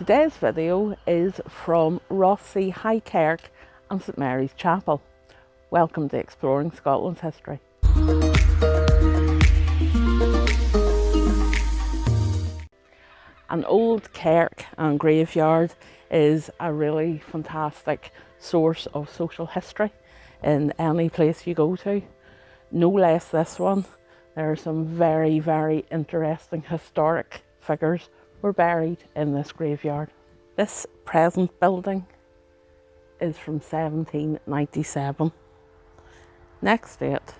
Today's video is from Rothesay Kirk and St Mary's Chapel. Welcome to Exploring Scotland's History. An old kirk and graveyard is a really fantastic source of social history in any place you go to. No less this one. There are some very, very interesting historic figures were buried in this graveyard. This present building is from 1797. Next to it,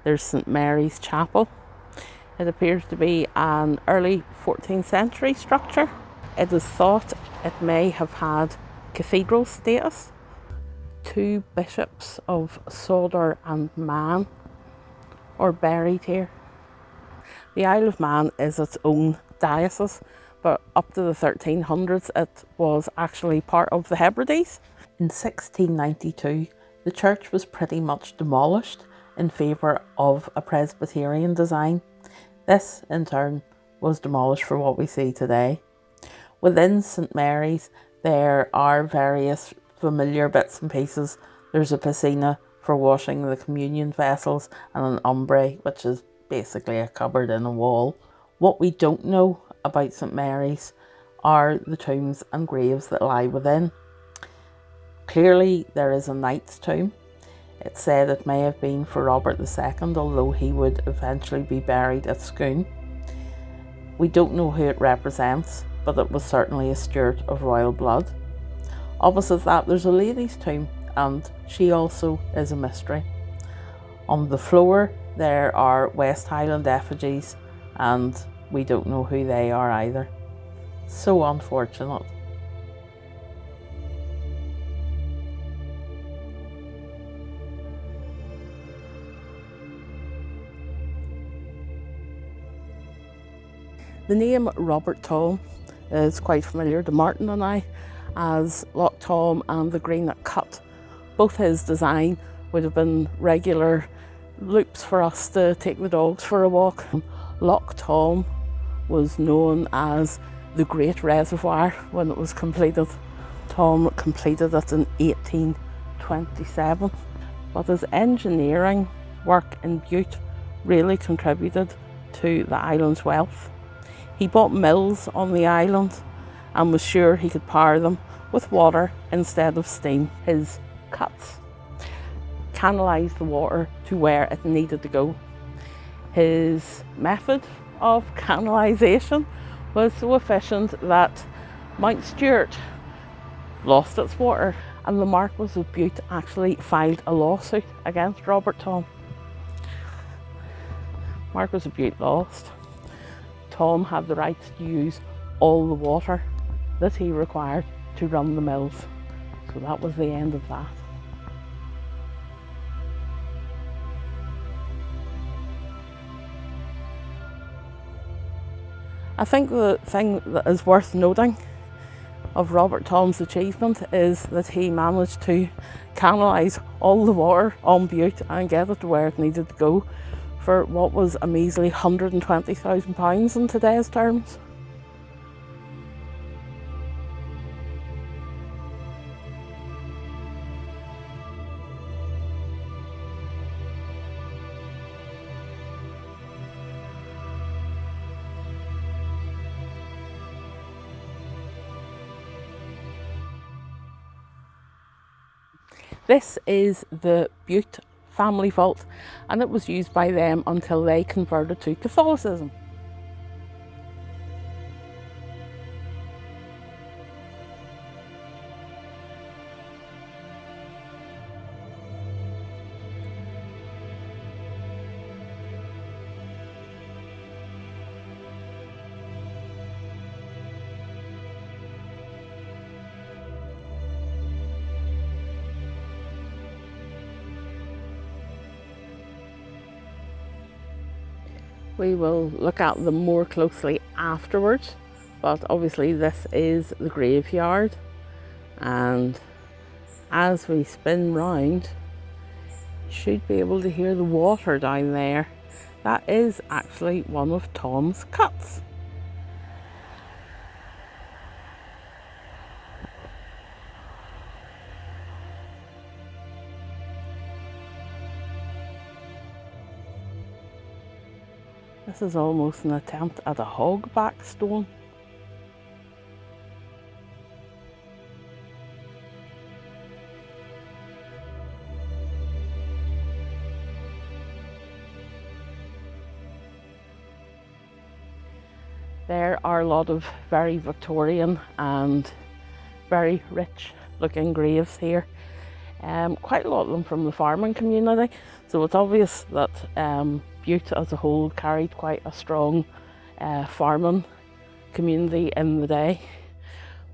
there's St Mary's Chapel. It appears to be an early 14th century structure. It is thought it may have had cathedral status. Two bishops of Sodor and Man are buried here. The Isle of Man is its own diocese, but up to the 1300s it was actually part of the Hebrides. In 1692, the church was pretty much demolished in favour of a Presbyterian design. This, in turn, was demolished for what we see today. Within St Mary's, there are various familiar bits and pieces. There's a piscina for washing the communion vessels and an umbre, which is basically a cupboard in a wall. What we don't know about St Mary's are the tombs and graves that lie within. Clearly there is a knight's tomb. It's said it may have been for Robert II, although he would eventually be buried at Scone. We don't know who it represents, but it was certainly a Stuart of royal blood. Opposite that there's a lady's tomb, and she also is a mystery. On the floor there are West Highland effigies, and we don't know who they are either. So unfortunate. The name Robert Tom is quite familiar to Martin and I, as Loch Tom and the Greenock Cut. Both his design would have been regular loops for us to take the dogs for a walk. Loch Tom was known as the Great Reservoir when it was completed. Tom completed it in 1827, but his engineering work in Bute really contributed to the island's wealth. He bought mills on the island and was sure he could power them with water instead of steam. His cuts canalised the water to where it needed to go. His method of canalisation was so efficient that Mount Stuart lost its water, and the Marquess of Bute actually filed a lawsuit against Robert Tom. Marquess of Bute lost. Tom had the right to use all the water that he required to run the mills. So that was the end of that. I think the thing that is worth noting of Robert Tom's achievement is that he managed to canalise all the water on Bute and get it to where it needed to go for what was a measly £120,000 in today's terms. This is the Bute family vault, and it was used by them until they converted to Catholicism. We will look at them more closely afterwards, but obviously this is the graveyard, and as we spin round you should be able to hear the water down there. That is actually one of Tom's cuts. This is almost an attempt at a hogback stone. There are a lot of very Victorian and very rich looking graves here. Quite a lot of them from the farming community, so it's obvious that Bute as a whole carried quite a strong farming community in the day.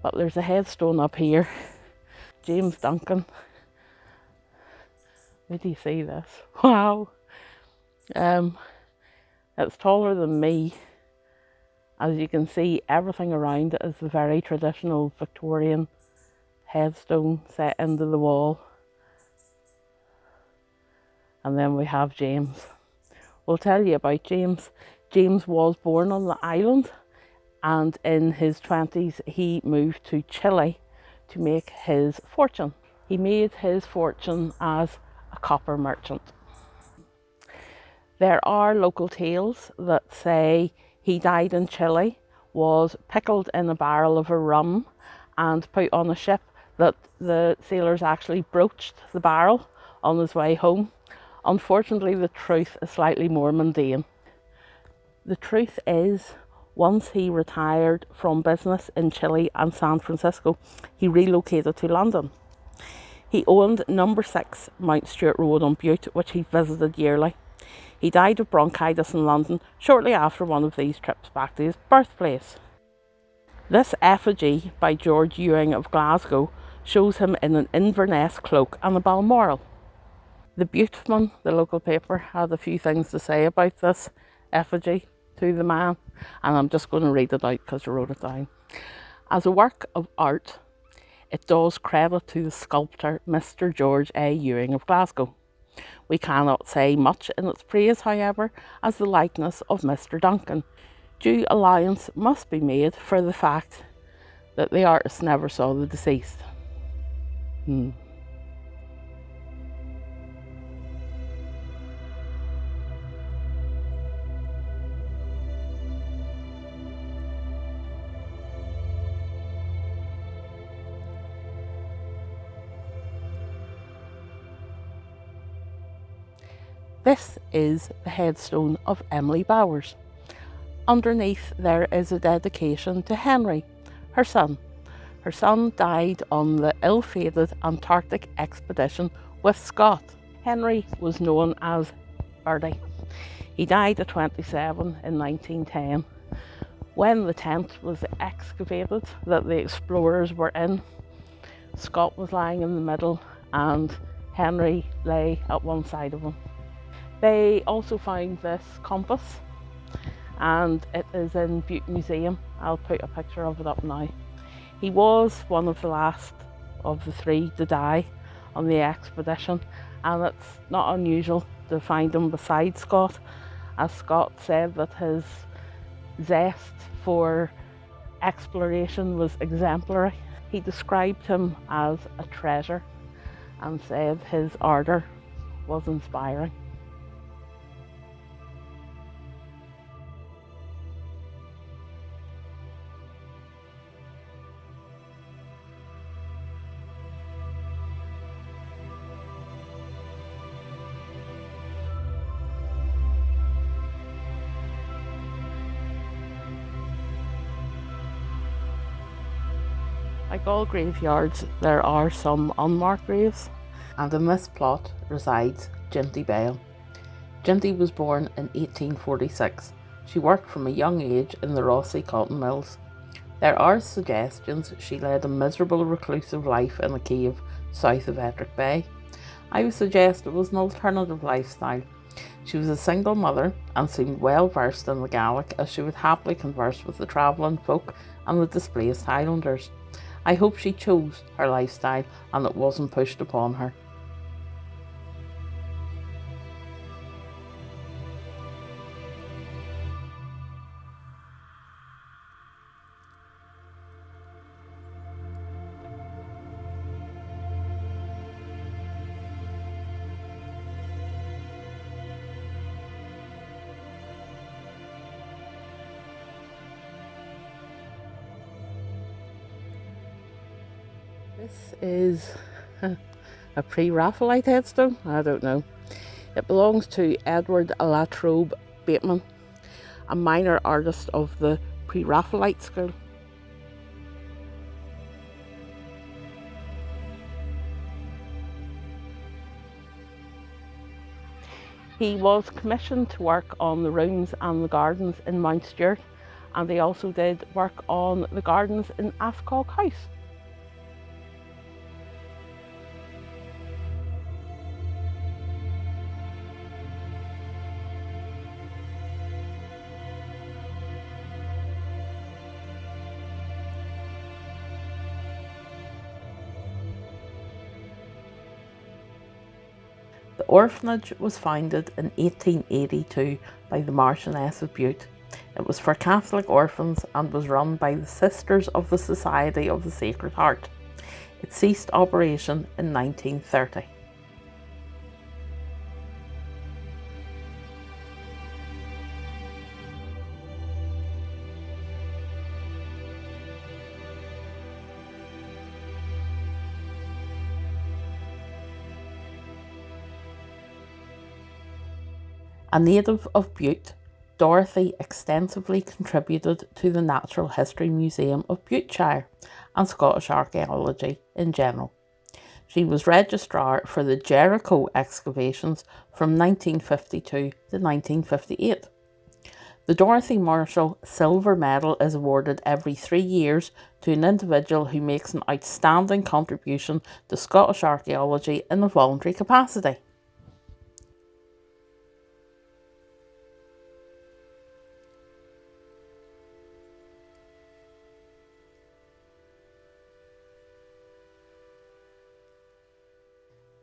But there's a headstone up here. James Duncan. Where do you see this? Wow! It's taller than me. As you can see, everything around it is the very traditional Victorian headstone set into the wall. And then we have James. We'll tell you about James. James was born on the island, and in his 20s he moved to Chile to make his fortune. He made his fortune as a copper merchant. There are local tales that say he died in Chile, was pickled in a barrel of a rum and put on a ship, that the sailors actually broached the barrel on his way home. Unfortunately, the truth is slightly more mundane. The truth is, once he retired from business in Chile and San Francisco, he relocated to London. He owned number 6 Mount Stewart Road on Bute, which he visited yearly. He died of bronchitis in London shortly after one of these trips back to his birthplace. This effigy by George Ewing of Glasgow shows him in an Inverness cloak and a Balmoral. The Buteman, the local paper, had a few things to say about this effigy to the man, and I'm just going to read it out because I wrote it down. As a work of art, it does credit to the sculptor Mr. George A. Ewing of Glasgow. We cannot say much in its praise, however, as the likeness of Mr. Duncan. Due allowance must be made for the fact that the artist never saw the deceased. This is the headstone of Emily Bowers. Underneath there is a dedication to Henry, her son. Her son died on the ill-fated Antarctic expedition with Scott. Henry was known as Birdie. He died at 27 in 1910. When the tent was excavated that the explorers were in, Scott was lying in the middle and Henry lay at one side of him. They also found this compass, and it is in Bute Museum. I'll put a picture of it up now. He was one of the last of the 3 to die on the expedition, and it's not unusual to find him beside Scott, as Scott said that his zest for exploration was exemplary. He described him as a treasure and said his ardour was inspiring. Like all graveyards, there are some unmarked graves, and in this plot resides Genty Bale. Genty was born in 1846. She worked from a young age in the Rothesay cotton mills. There are suggestions she led a miserable reclusive life in a cave south of Ettrick Bay. I would suggest it was an alternative lifestyle. She was a single mother and seemed well versed in the Gaelic, as she would happily converse with the travelling folk and the displaced Highlanders. I hope she chose her lifestyle and it wasn't pushed upon her. This is a pre-Raphaelite headstone, I don't know. It belongs to Edward Latrobe Bateman, a minor artist of the pre-Raphaelite school. He was commissioned to work on the rooms and the gardens in Mount Stewart, and he also did work on the gardens in Ascog House. The orphanage was founded in 1882 by the Marchioness of Bute. It was for Catholic orphans and was run by the Sisters of the Society of the Sacred Heart. It ceased operation in 1930. A native of Bute, Dorothy extensively contributed to the Natural History Museum of Buteshire and Scottish archaeology in general. She was registrar for the Jericho excavations from 1952 to 1958. The Dorothy Marshall Silver Medal is awarded every 3 years to an individual who makes an outstanding contribution to Scottish archaeology in a voluntary capacity.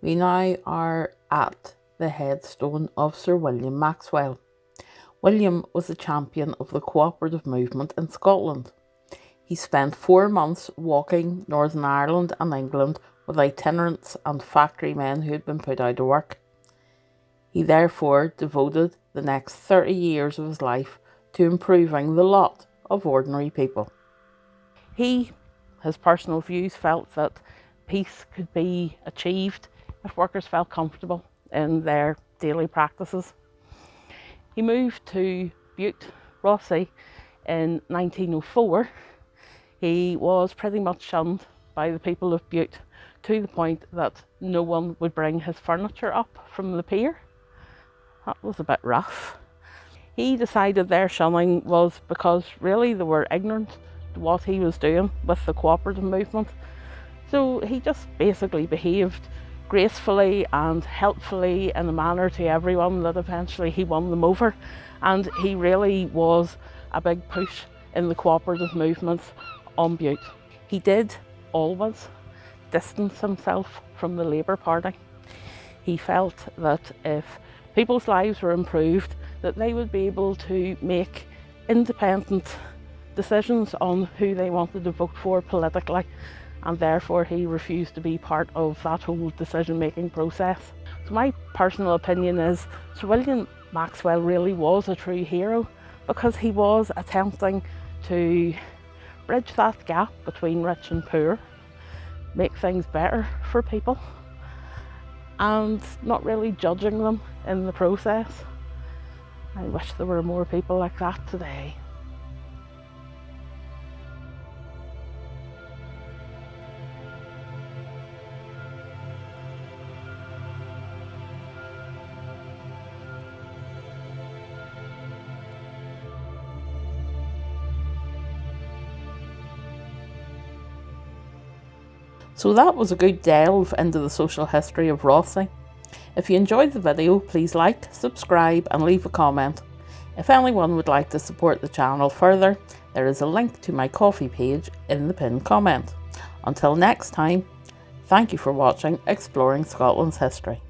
We now are at the headstone of Sir William Maxwell. William was a champion of the cooperative movement in Scotland. He spent 4 months walking Northern Ireland and England with itinerants and factory men who had been put out of work. He therefore devoted the next 30 years of his life to improving the lot of ordinary people. He, his personal views, felt that peace could be achieved if workers felt comfortable in their daily practices. He moved to Bute, Rothesay in 1904. He was pretty much shunned by the people of Bute to the point that no one would bring his furniture up from the pier. That was a bit rough. He decided their shunning was because really they were ignorant to what he was doing with the cooperative movement. So he just basically behaved gracefully and helpfully in a manner to everyone that eventually he won them over, and he really was a big push in the cooperative movements on Bute. He did always distance himself from the Labour Party. He felt that if people's lives were improved, that they would be able to make independent decisions on who they wanted to vote for politically, and therefore he refused to be part of that whole decision-making process. So my personal opinion is Sir William Maxwell really was a true hero, because he was attempting to bridge that gap between rich and poor, make things better for people, and not really judging them in the process. I wish there were more people like that today. So that was a good delve into the social history of Rothesay. If you enjoyed the video, please like, subscribe and leave a comment. If anyone would like to support the channel further, there is a link to my Ko-fi page in the pinned comment. Until next time, thank you for watching Exploring Scotland's History.